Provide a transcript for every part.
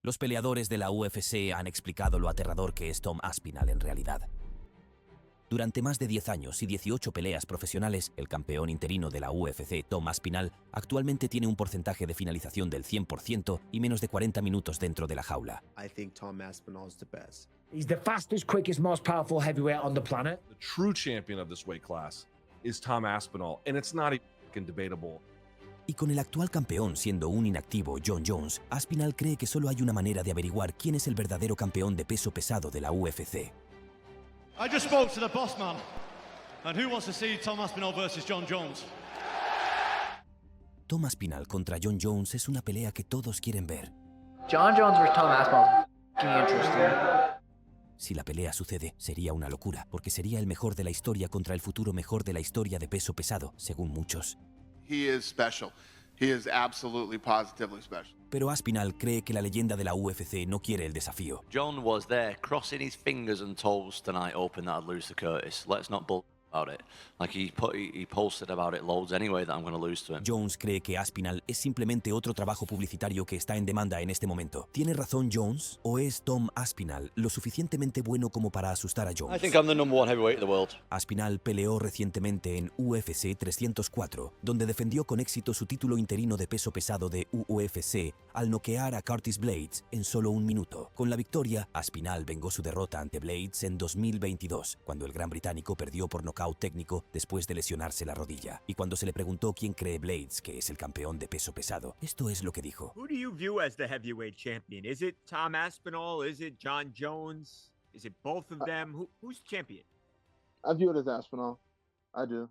Los peleadores de la UFC han explicado lo aterrador que es Tom Aspinall en realidad. Durante más de 10 años y 18 peleas profesionales, el campeón interino de la UFC, Tom Aspinall, actualmente tiene un porcentaje de finalización del 100% y menos de 40 minutos dentro de la jaula. I think Tom Aspinall is the best. He's the fastest, quickest, most powerful heavyweight on the planet. The true champion of this weight class is Tom Aspinall, and it's not even debatable. Y con el actual campeón siendo un inactivo, Jon Jones, Aspinall cree que solo hay una manera de averiguar quién es el verdadero campeón de peso pesado de la UFC. I just spoke to the boss man, and who wants to see Tom Aspinall versus Jon Jones? Tom Aspinall contra Jon Jones es una pelea que todos quieren ver. Jon Jones versus Tom Aspinall. Interesting. Si la pelea sucede, sería una locura, porque sería el mejor de la historia contra el futuro mejor de la historia de peso pesado, según muchos. He is special. He is absolutely, positively special. Pero Aspinall cree que la leyenda de la UFC no quiere el desafío. John was there crossing his fingers and toes tonight, hoping that I'd lose to Curtis. Let's not bull about it. Like he posted about it loads anyway that I'm going to lose to him. Jones cree que Aspinall es simplemente otro trabajo publicitario que está en demanda en este momento. ¿Tiene razón Jones o es Tom Aspinall lo suficientemente bueno como para asustar a Jones? I think I'm the #1 heavyweight of the world. Aspinall peleó recientemente en UFC 304, donde defendió con éxito su título interino de peso pesado de UFC al noquear a Curtis Blades en solo un minuto. Con la victoria, Aspinall vengó su derrota ante Blades en 2022, cuando el gran británico perdió por nocaut técnico después de lesionarse la rodilla. Y cuando se le preguntó quién cree Blades que es el campeón de peso pesado, esto es lo que dijo. Who do you view as the heavyweight champion? Is it Tom Aspinall? Is it Jon Jones? Is it both of them? Who's champion? I view it as Aspinall. I do.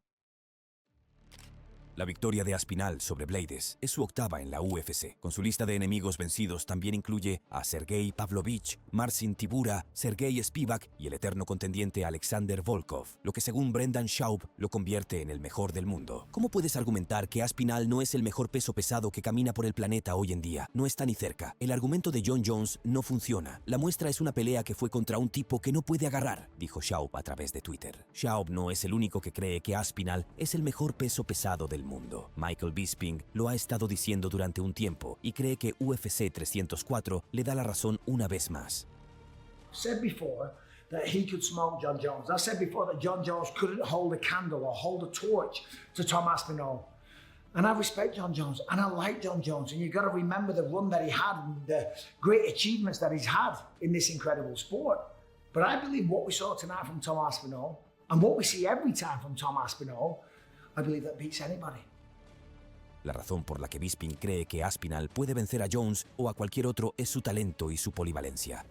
La victoria de Aspinall sobre Blades es su octava en la UFC. Con su lista de enemigos vencidos también incluye a Sergey Pavlovich, Marcin Tybura, Sergey Spivak y el eterno contendiente Alexander Volkov, lo que según Brendan Schaub lo convierte en el mejor del mundo. ¿Cómo puedes argumentar que Aspinall no es el mejor peso pesado que camina por el planeta hoy en día? No está ni cerca. El argumento de Jon Jones no funciona. La muestra es una pelea que fue contra un tipo que no puede agarrar, dijo Schaub a través de Twitter. Schaub no es el único que cree que Aspinall es el mejor peso pesado del mundo. Michael Bisping lo ha estado diciendo durante un tiempo y cree que UFC 304 le da la razón una vez más. I said before that he could smoke Jon Jones. I said before that Jon Jones couldn't hold a candle or hold a torch to Tom Aspinall. And I respect Jon Jones and I like Jon Jones. And you've got to remember the run that he had and the great achievements that he's had in this incredible sport. But I believe what we saw tonight from Tom Aspinall and what we see every time from Tom Aspinall, I believe that beats anybody. La razón por la que Bisping cree que Aspinall puede vencer a Jones o a cualquier otro es su talento y su polivalencia.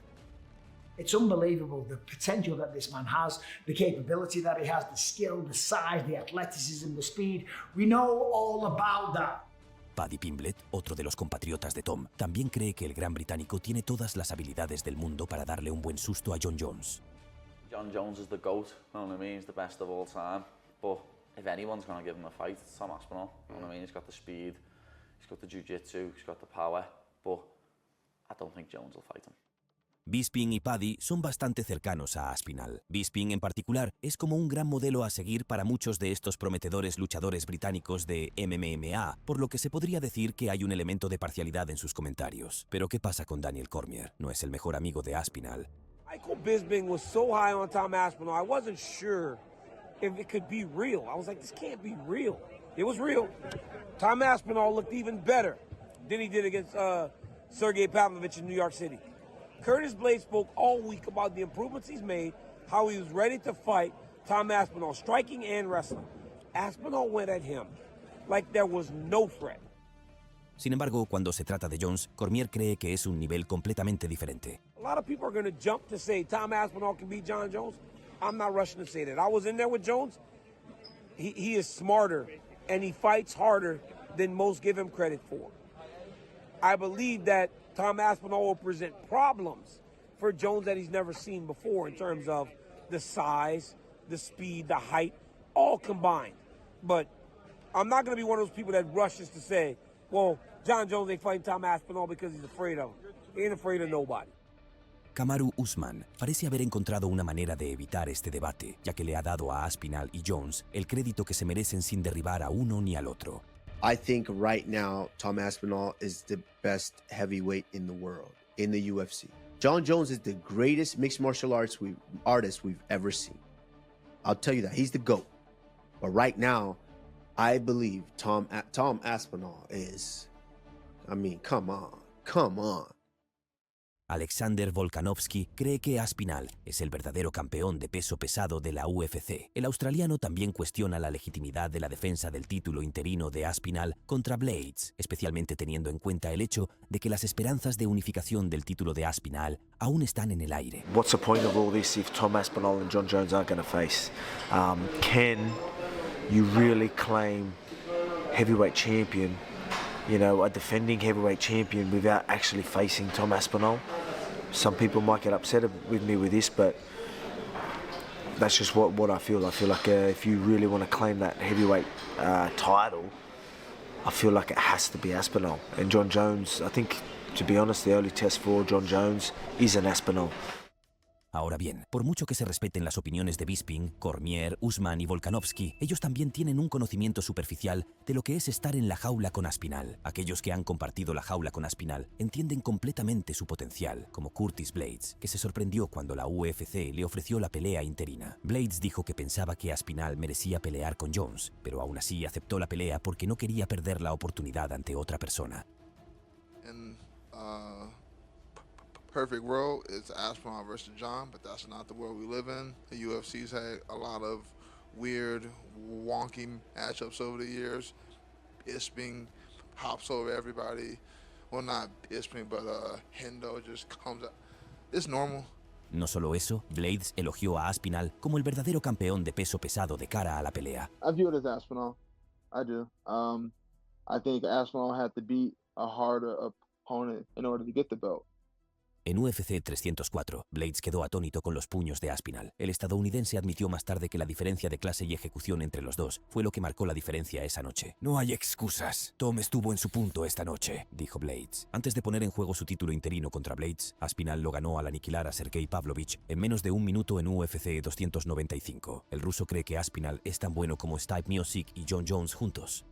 It's unbelievable the potential that this man has, the capability that he has, the skill, the size, the athleticism, the speed. We know all about that. Paddy Pimblett, otro de los compatriotas de Tom, también cree que el gran británico tiene todas las habilidades del mundo para darle un buen susto a Jon Jones. Jon Jones is the GOAT, you know what I mean? He's the best of all time, but if anyone's going to give him a fight, it's Tom Aspinall. You know what I mean? He's got the speed, he's got the jiu-jitsu, he's got the power, but I don't think Jones will fight him. Bisping y Paddy son bastante cercanos a Aspinall. Bisping en particular es como un gran modelo a seguir para muchos de estos prometedores luchadores británicos de MMA, por lo que se podría decir que hay un elemento de parcialidad en sus comentarios. Pero ¿qué pasa con Daniel Cormier? ¿No es el mejor amigo de Aspinall? Michael Bisping was so high on Tom Aspinall, I wasn't sure if it could be real. I was like, this can't be real. It was real. Tom Aspinall looked even better than he did against Sergey Pavlovich in New York City. Curtis Blades spoke all week about the improvements he's made, how he was ready to fight Tom Aspinall, striking and wrestling. Aspinall went at him like there was no threat. Sin embargo, cuando se trata de Jones, Cormier cree que es un nivel completamente diferente. A lot of people are going to jump to say Tom Aspinall can beat Jon Jones. I'm not rushing to say that. I was in there with Jones. He is smarter and he fights harder than most give him credit for. I believe that Tom Aspinall will present problems for Jones that he's never seen before in terms of the size, the speed, the height, all combined. But I'm not going to be one of those people that rushes to say, well, Jon Jones ain't fighting Tom Aspinall because he's afraid of him. He ain't afraid of nobody. Kamaru Usman parece haber encontrado una manera de evitar este debate, ya que le ha dado a Aspinall y Jones el crédito que se merecen sin derribar a uno ni al otro. I think right now Tom Aspinall is the best heavyweight in the world. in the UFC. Jon Jones is the greatest mixed martial artist we've ever seen. I'll tell you that. He's the GOAT. But right now, I believe Tom Aspinall is, I mean, come on. Alexander Volkanovski cree que Aspinall es el verdadero campeón de peso pesado de la UFC. El australiano también cuestiona la legitimidad de la defensa del título interino de Aspinall contra Blades, especialmente teniendo en cuenta el hecho de que las esperanzas de unificación del título de Aspinall aún están en el aire. What's the point of all this if Tom Aspinall and Jon Jones aren't going to face? Can you really claim heavyweight champion, you know, a defending heavyweight champion without actually facing Tom Aspinall? Some people might get upset with me with this, but that's just what I feel. I feel like if you really want to claim that heavyweight title, I feel like it has to be Aspinall. And Jon Jones, I think, to be honest, the only test for Jon Jones is an Aspinall. Ahora bien, por mucho que se respeten las opiniones de Bisping, Cormier, Usman y Volkanovski, ellos también tienen un conocimiento superficial de lo que es estar en la jaula con Aspinall. Aquellos que han compartido la jaula con Aspinall entienden completamente su potencial, como Curtis Blades, que se sorprendió cuando la UFC le ofreció la pelea interina. Blades dijo que pensaba que Aspinall merecía pelear con Jones, pero aún así aceptó la pelea porque no quería perder la oportunidad ante otra persona. Perfect world is Aspinall versus Jon, but that's not the world we live in. The UFC's had a lot of weird, wonky matchups over the years. Bisping hops over everybody. Well, not Bisping, but Hendo just comes out. It's normal. No solo eso, Blades elogió a Aspinall como el verdadero campeón de peso pesado de cara a la pelea. I view it as Aspinall. I do. I think Aspinall had to beat a harder opponent in order to get the belt. En UFC 304, Blades quedó atónito con los puños de Aspinall. El estadounidense admitió más tarde que la diferencia de clase y ejecución entre los dos fue lo que marcó la diferencia esa noche. No hay excusas. Tom estuvo en su punto esta noche, dijo Blades. Antes de poner en juego su título interino contra Blades, Aspinall lo ganó al aniquilar a Sergey Pavlovich en menos de un minuto en UFC 295. El ruso cree que Aspinall es tan bueno como Stipe Miocic y Jon Jones juntos.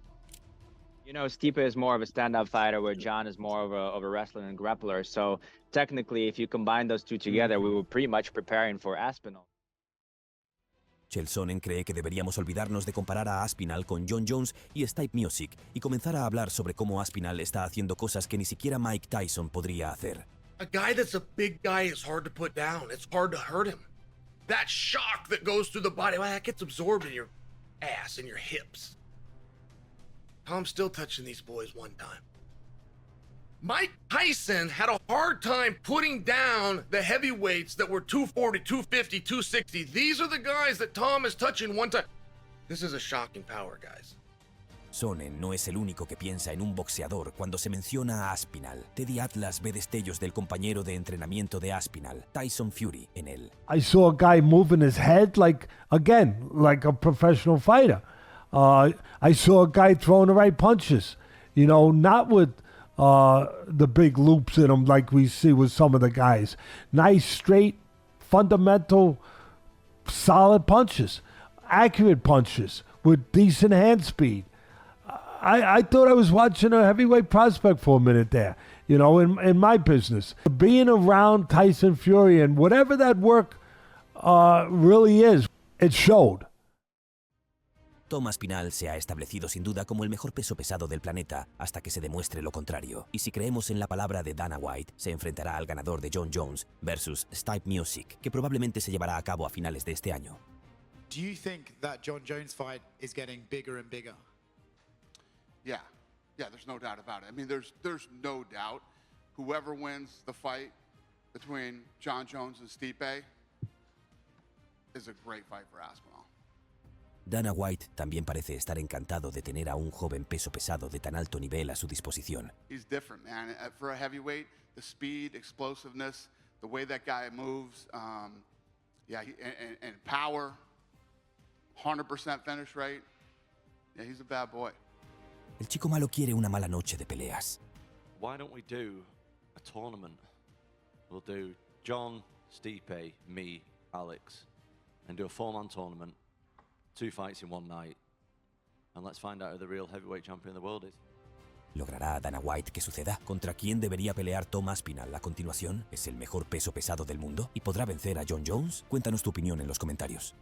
You know, Stipe is more of a stand-up fighter, where Jon is more of a wrestler and grappler. So technically, if you combine those two together, we were pretty much preparing for Aspinall. Chelsonen cree que deberíamos olvidarnos de comparar a Aspinall con Jon Jones y Stipe Miocic y comenzar a hablar sobre cómo Aspinall está haciendo cosas que ni siquiera Mike Tyson podría hacer. A guy that's a big guy is hard to put down. It's hard to hurt him. That shock that goes through the body, well, that gets absorbed in your ass and your hips. Tom's still touching these boys one time. Mike Tyson had a hard time putting down the heavyweights that were 240, 250, 260. These are the guys that Tom is touching one time. This is a shocking power, guys. Sonnen no es el único que piensa en un boxeador cuando se menciona a Aspinall. Teddy Atlas ve destellos del compañero de entrenamiento de Aspinall, Tyson Fury, en él. I saw a guy moving his head like a professional fighter. I saw a guy throwing the right punches, you know, not with the big loops in them like we see with some of the guys. Nice, straight, fundamental, solid punches, accurate punches with decent hand speed. I thought I was watching a heavyweight prospect for a minute there, you know, in my business. Being around Tyson Fury and whatever that work really is, it showed. Tom Aspinall se ha establecido sin duda como el mejor peso pesado del planeta hasta que se demuestre lo contrario. Y si creemos en la palabra de Dana White, se enfrentará al ganador de Jon Jones versus Stipe Miocic, que probablemente se llevará a cabo a finales de este año. Do you think that Jon Jones fight is getting bigger and bigger? Yeah, there's no doubt about it. I mean, there's no doubt. Whoever wins the fight between Jon Jones and Stipe is a great fight for Aspinall. Dana White también parece estar encantado de tener a un joven peso pesado de tan alto nivel a su disposición. He's different, man. For a heavyweight, the speed, explosiveness, the way that guy moves, and power, 100% finish rate. Yeah, he's a bad boy. El chico malo quiere una mala noche de peleas. Why don't we do a tournament? We'll do Jon, Stipe, me, Alex, and do a 4-man tournament. 2 fights in one night, and let's find out who the real heavyweight champion of the world is. ¿Logrará Dana White que suceda? ¿Contra quién debería pelear Tom Aspinall a continuación? ¿Es el mejor peso pesado del mundo? ¿Y podrá vencer a Jon Jones? Cuéntanos tu opinión en los comentarios.